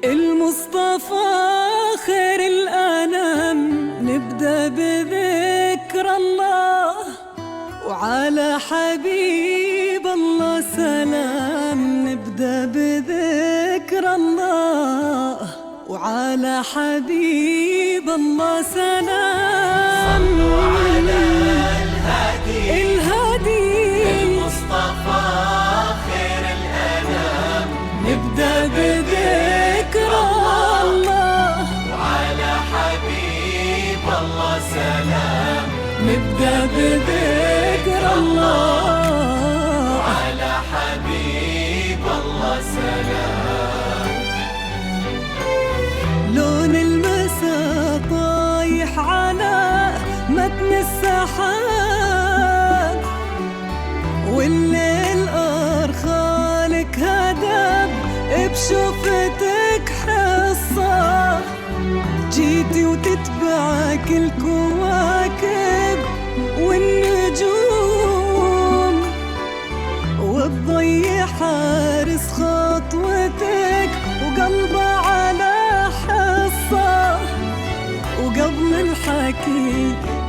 المصطفى خير الأنام، نبدأ بذكر الله وعلى حبيب الله سلام. نبدأ بذكر الله وعلى حبيب الله سلام. صلوا على الهادي المصطفى خير الأنام. نبدأ بذكر الله وعلى حبيب الله سلام. نبدأ بذكر الله وعلى حبيب الله سلام. لون المساء طايح على متن السحاب، والليل أرخالك هدب بشوفتك حصة. جيتي وتتبعك الكواكب والنجوم، والضي حارس خطوتك وقلبه على حصة. وقبل الحكي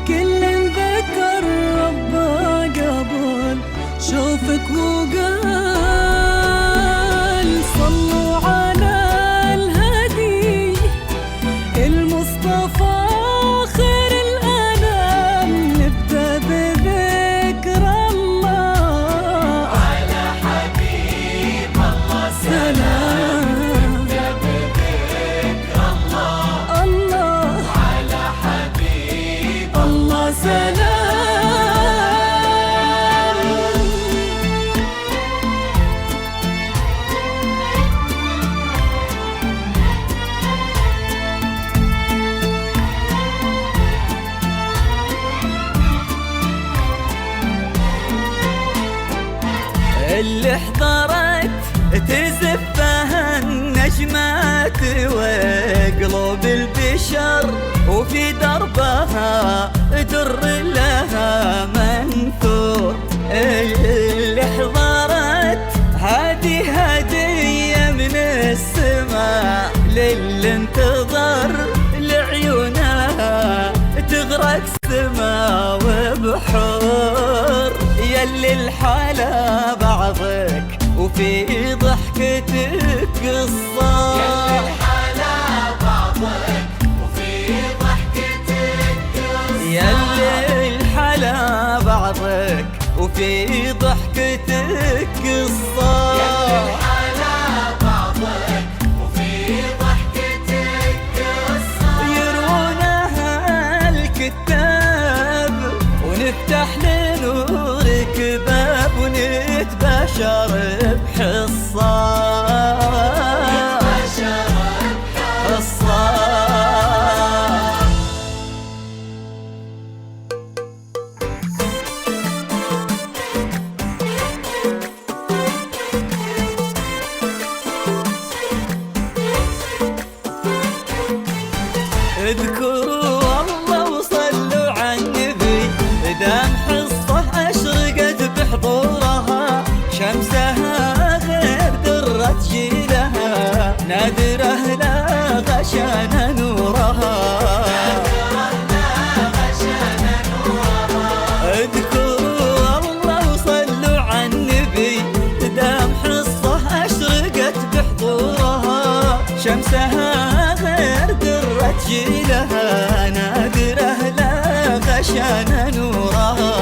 كل ذكر ربه قبل شوفك وقال صلوا على الهادي المصطفى خير الأنام. نبدأ بذكر الله على حبيب الله سلام. نبدأ بذكر الله على حبيب الله سلام. اللي حضرت تزفها النجمات وقلوب البشر، وفي دربها در لها منثور. اللي حضرت هذه هدية من السماء للي انتظر لعيونها تغرق سما وبحور. يلي الحلا بعضك وفي ضحكتك قصة. يلي الحلا بعضك وفي ضحكتك قصة. يلي الحلا بعضك وفي ضحكتك قصة. يلي الحلا بعضك وفي ضحكتك قصة. يرونها الكتاب ونفتح لنورك باب ونتباشر بحصة. اذكروا الله وصلوا على النبي، دام حصة أشرقت بحضورها. شمسها غير درة جيلها، نادرة لا غشان نورها. اذكروا الله وصلوا على النبي، دام حصة أشرقت بحضورها. شمسها غير درة جيلها، نادرة لا غشان نورها.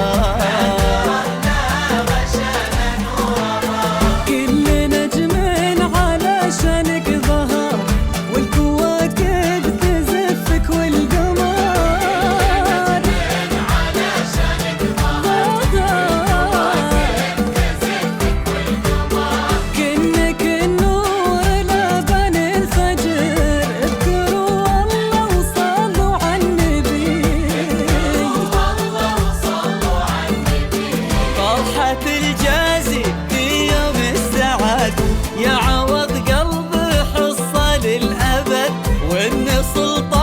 كل نجم على شانك ظهر، والكواكب تزفك والقمر على شانك ظهر. كأنك النور لبن الفجر. اذكروا الله وصلوا على النبي. فرحة الجازي في يوم السعد، يا عوض قلب حصة للأبد. وإن سلطان